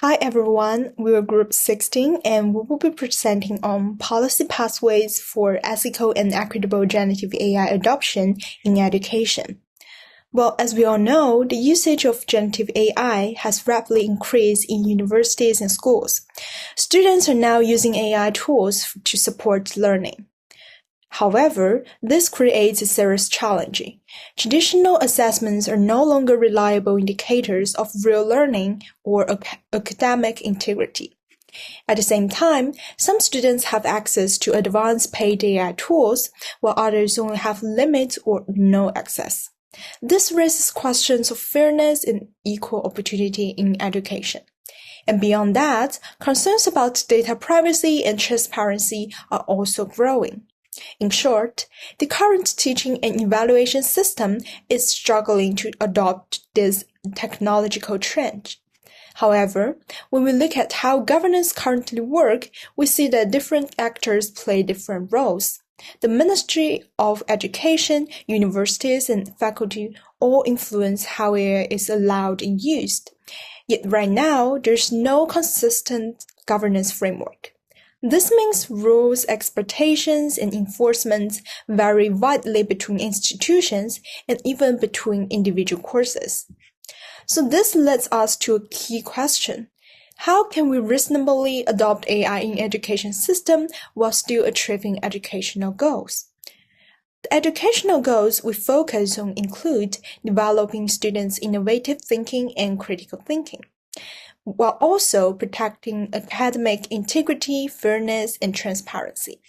Hi everyone, we are Group 16 and we will be presenting on policy pathways for ethical and equitable generative AI adoption in education. Well, as we all know, the usage of generative AI has rapidly increased in universities and schools. Students are now using AI tools to support learning. However, this creates a serious challenge. Traditional assessments are no longer reliable indicators of real learning or academic integrity. At the same time, some students have access to advanced paid AI tools, while others only have limited or no access. This raises questions of fairness and equal opportunity in education. And beyond that, concerns about data privacy and transparency are also growing. In short, the current teaching and evaluation system is struggling to adopt this technological trend. However, when we look at how governance currently work, we see that different actors play different roles. The Ministry of Education, universities, and faculty all influence how AI is allowed and used. Yet right now, there's no consistent governance framework. This means rules, expectations, and enforcement vary widely between institutions and even between individual courses. So this leads us to a key question. How can we reasonably adopt AI in education system while still achieving educational goals? The educational goals we focus on include developing students' innovative thinking and critical thinking, while also protecting academic integrity, fairness, and transparency.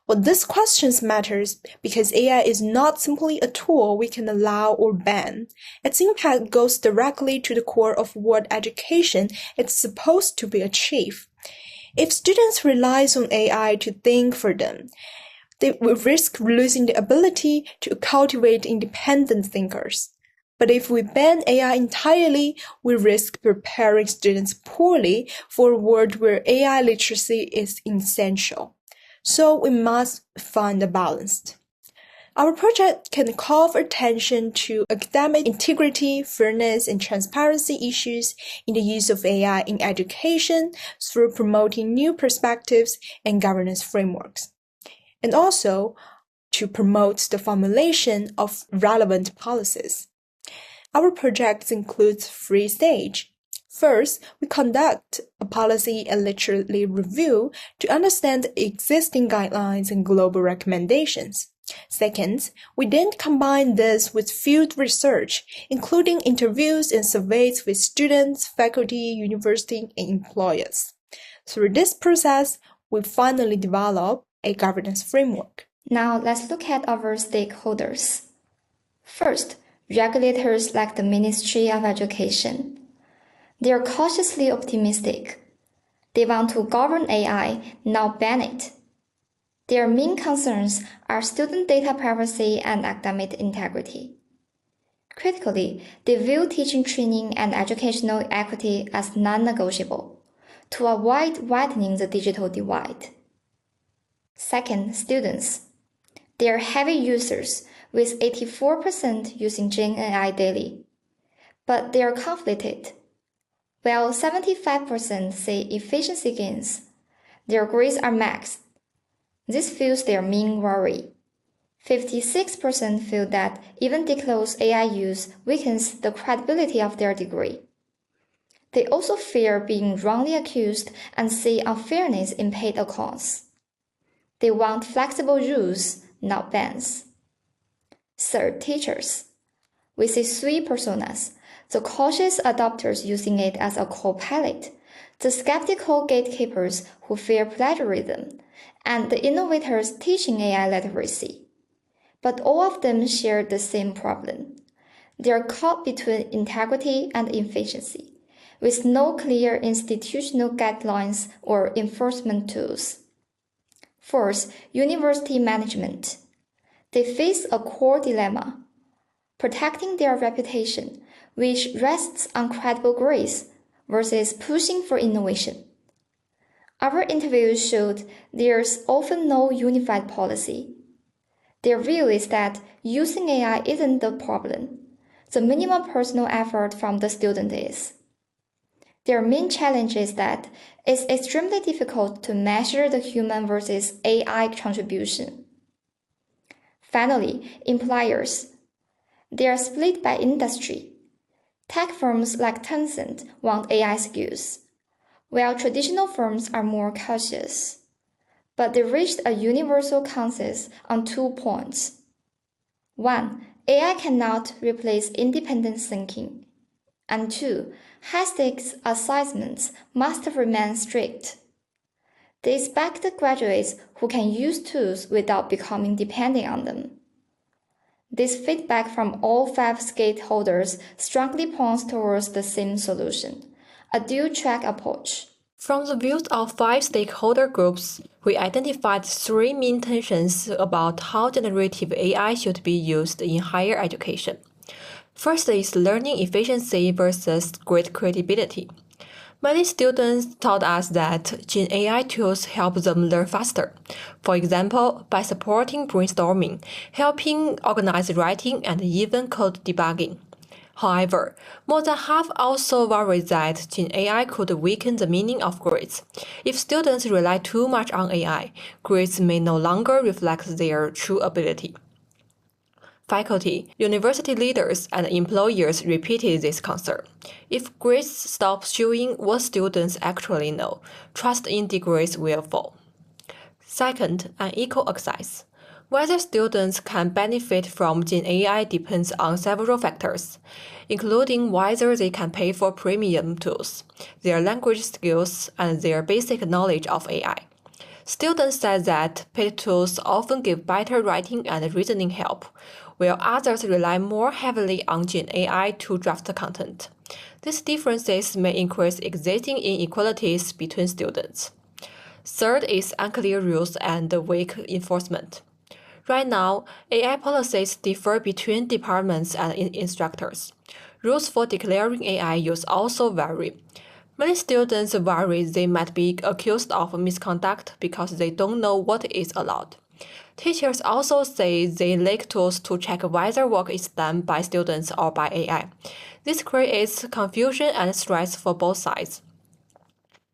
Well, this question matters because AI is not simply a tool we can allow or ban. Its impact goes directly to the core of what education is supposed to be achieved. If students rely on AI to think for them, they will risk losing the ability to cultivate independent thinkers. But if we ban AI entirely, we risk preparing students poorly for a world where AI literacy is essential. So we must find a balance. Our project can call for attention to academic integrity, fairness, and transparency issues in the use of AI in education through promoting new perspectives and governance frameworks, and also to promote the formulation of relevant policies. Our project includes three stages. First, we conduct a policy and literary review to understand existing guidelines and global recommendations. Second, we then combine this with field research, including interviews and surveys with students, faculty, university, and employers. Through this process, we finally develop a governance framework. Now let's look at our stakeholders. First, regulators like the Ministry of Education. They are cautiously optimistic. They want to govern AI, not ban it. Their main concerns are student data privacy and academic integrity. Critically, they view teaching training and educational equity as non-negotiable to avoid widening the digital divide. Second, students. They are heavy users, with 84% using Gen AI daily. But they are conflicted. While 75% say efficiency gains, their grades are maxed. This fuels their main worry. 56% feel that even disclosed AI use weakens the credibility of their degree. They also fear being wrongly accused and see unfairness in paid accounts. They want flexible rules, not bans. Third, teachers. We see three personas: the cautious adopters using it as a co-pilot, the skeptical gatekeepers who fear plagiarism, and the innovators teaching AI literacy. But all of them share the same problem. They are caught between integrity and efficiency, with no clear institutional guidelines or enforcement tools. Fourth, university management. They face a core dilemma: protecting their reputation, which rests on credible grades, versus pushing for innovation. Our interviews showed there's often no unified policy. Their view is that using AI isn't the problem. The minimum personal effort from the student is. Their main challenge is that it's extremely difficult to measure the human versus AI contribution. Finally, employers. They are split by industry. Tech firms like Tencent want AI skills, while traditional firms are more cautious. But they reached a universal consensus on 2 points. 1. AI cannot replace independent thinking. And 2. High-stakes assessments must remain strict. They expect graduates who can use tools without becoming dependent on them. This feedback from all 5 stakeholders strongly points towards the same solution, a dual-track approach. From the views of 5 stakeholder groups, we identified 3 main tensions about how generative AI should be used in higher education. First is learning efficiency versus great credibility. Many students told us that Gen AI tools help them learn faster. For example, by supporting brainstorming, helping organize writing, and even code debugging. However, more than half also worry that Gen AI could weaken the meaning of grades. If students rely too much on AI, grades may no longer reflect their true ability. Faculty, university leaders, and employers repeated this concern. If grades stop showing what students actually know, trust in degrees will fall. Second, unequal access. Whether students can benefit from Gen AI depends on several factors, including whether they can pay for premium tools, their language skills, and their basic knowledge of AI. Students said that paid tools often give better writing and reasoning help, while others rely more heavily on Gen AI to draft content. These differences may increase existing inequalities between students. Third is unclear rules and weak enforcement. Right now, AI policies differ between departments and instructors. Rules for declaring AI use also vary. Many students worry they might be accused of misconduct because they don't know what is allowed. Teachers also say they lack tools to check whether work is done by students or by AI. This creates confusion and stress for both sides.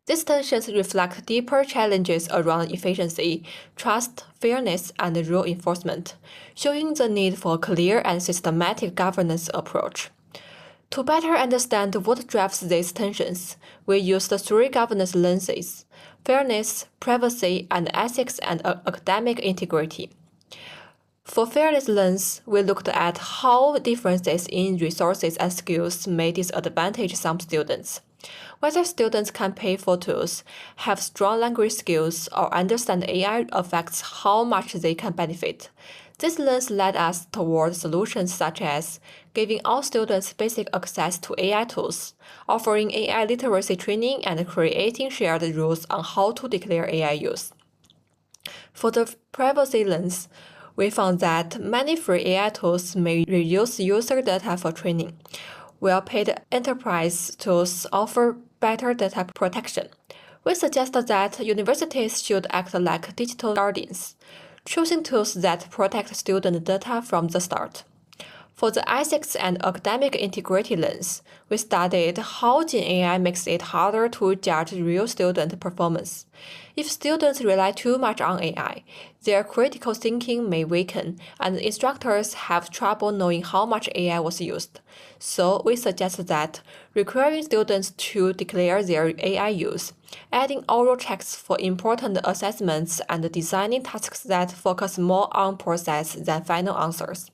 These tensions reflect deeper challenges around efficiency, trust, fairness, and rule enforcement, showing the need for a clear and systematic governance approach. To better understand what drives these tensions, we used 3 governance lenses: fairness, privacy, and ethics and academic integrity. For fairness lens, we looked at how differences in resources and skills may disadvantage some students. Whether students can pay for tools, have strong language skills, or understand AI affects how much they can benefit. This lens led us toward solutions such as giving all students basic access to AI tools, offering AI literacy training, and creating shared rules on how to declare AI use. For the privacy lens, we found that many free AI tools may reuse user data for training, while paid enterprise tools offer better data protection. We suggest that universities should act like digital guardians, choosing tools that protect student data from the start. For the ethics and academic integrity lens, we studied how Gen AI makes it harder to judge real student performance. If students rely too much on AI, their critical thinking may weaken, and instructors have trouble knowing how much AI was used. So we suggest that requiring students to declare their AI use, adding oral checks for important assessments, and designing tasks that focus more on process than final answers.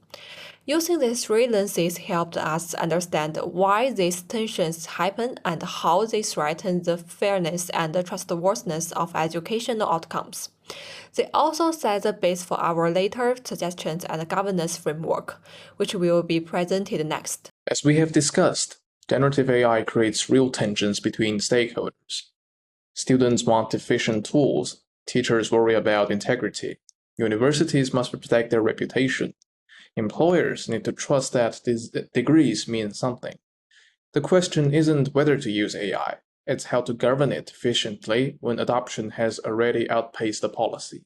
Using these 3 lenses helped us understand why these tensions happen and how they threaten the fairness and trustworthiness of educational outcomes. They also set the base for our later suggestions and governance framework, which will be presented next. As we have discussed, generative AI creates real tensions between stakeholders. Students want efficient tools, teachers worry about integrity, universities must protect their reputation. Employers need to trust that these degrees mean something. The question isn't whether to use AI, it's how to govern it efficiently when adoption has already outpaced the policy.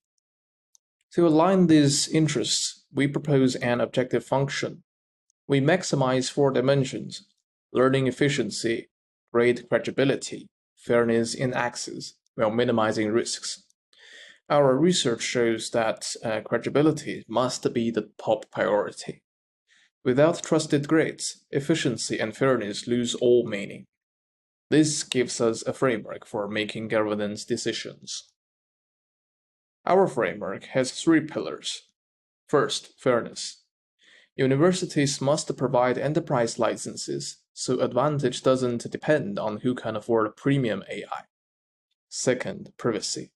To align these interests, we propose an objective function. We maximize 4 dimensions: learning efficiency, great credibility, fairness in access, while minimizing risks. Our research shows that credibility must be the top priority. Without trusted grades, efficiency and fairness lose all meaning. This gives us a framework for making governance decisions. Our framework has three pillars. First, fairness. Universities must provide enterprise licenses, so advantage doesn't depend on who can afford premium AI. Second, privacy.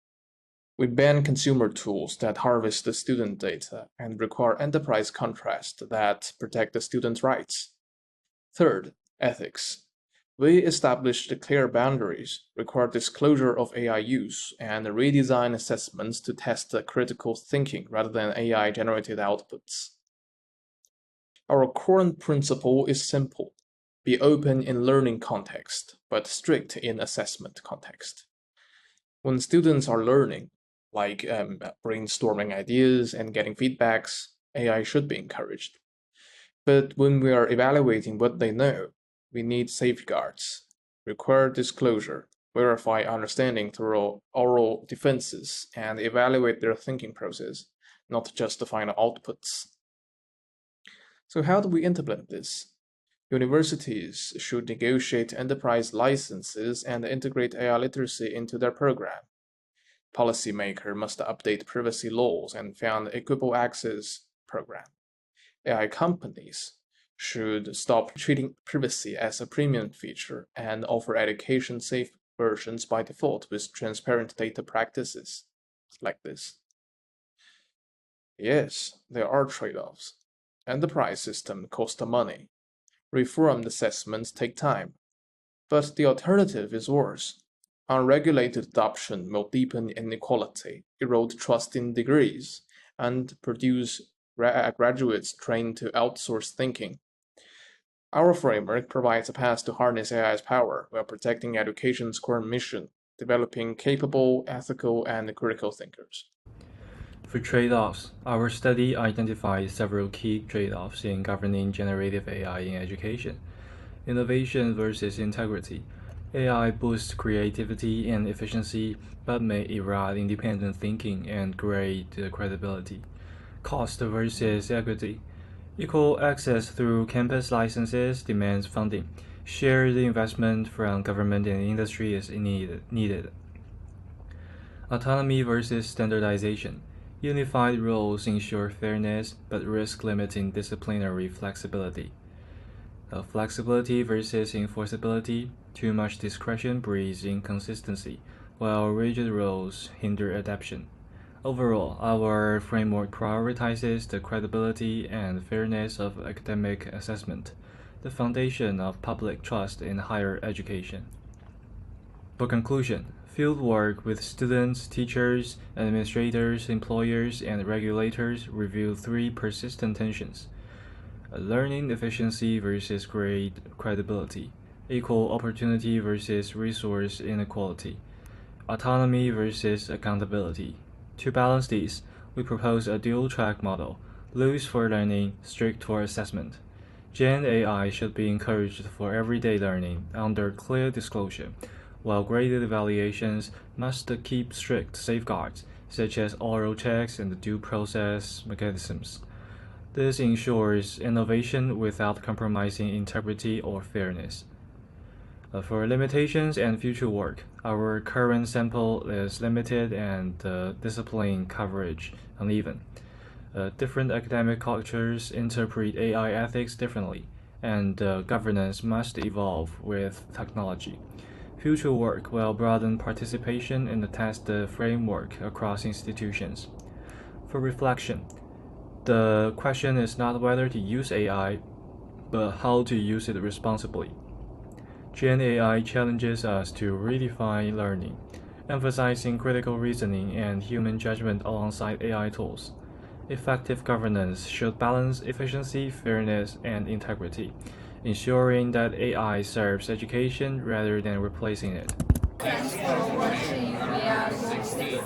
We ban consumer tools that harvest the student data and require enterprise contracts that protect the student rights. Third, ethics. We established clear boundaries, require disclosure of AI use, and redesign assessments to test critical thinking rather than AI-generated outputs. Our core principle is simple. Be open in learning context, but strict in assessment context. When students are learning, like brainstorming ideas and getting feedbacks, AI should be encouraged. But when we are evaluating what they know, we need safeguards, require disclosure, verify understanding through oral defenses, and evaluate their thinking process, not just the final outputs. So how do we implement this? Universities should negotiate enterprise licenses and integrate AI literacy into their program. Policymakers must update privacy laws and fund equitable access program. AI companies should stop treating privacy as a premium feature and offer education-safe versions by default with transparent data practices, like this. Yes, there are trade-offs. Enterprise systems cost money. Reformed assessments take time. But the alternative is worse. Unregulated adoption will deepen inequality, erode trust in degrees, and produce graduates trained to outsource thinking. Our framework provides a path to harness AI's power while protecting education's core mission, developing capable, ethical, and critical thinkers. For trade-offs, our study identified several key trade-offs in governing generative AI in education. Innovation versus integrity. AI boosts creativity and efficiency, but may erode independent thinking and grade credibility. Cost versus equity. Equal access through campus licenses demands funding. Shared investment from government and industry is needed. Autonomy versus standardization. Unified rules ensure fairness, but risk limiting disciplinary flexibility. Flexibility versus enforceability. Too much discretion breeds inconsistency, while rigid rules hinder adaptation. Overall, our framework prioritizes the credibility and fairness of academic assessment, the foundation of public trust in higher education. For conclusion, fieldwork with students, teachers, administrators, employers, and regulators reveal three persistent tensions: learning efficiency versus grade credibility, equal opportunity versus resource inequality, autonomy versus accountability. To balance these, we propose a dual-track model: loose for learning, strict for assessment. Gen AI should be encouraged for everyday learning under clear disclosure, while graded evaluations must keep strict safeguards, such as oral checks and due process mechanisms. This ensures innovation without compromising integrity or fairness. For limitations and future work, our current sample is limited and discipline coverage uneven. Different academic cultures interpret AI ethics differently, and governance must evolve with technology. Future work will broaden participation in the test framework across institutions. For reflection, the question is not whether to use AI, but how to use it responsibly. Gen AI challenges us to redefine learning, emphasizing critical reasoning and human judgment alongside AI tools. Effective governance should balance efficiency, fairness, and integrity, ensuring that AI serves education rather than replacing it. Thanks for watching. We are 16.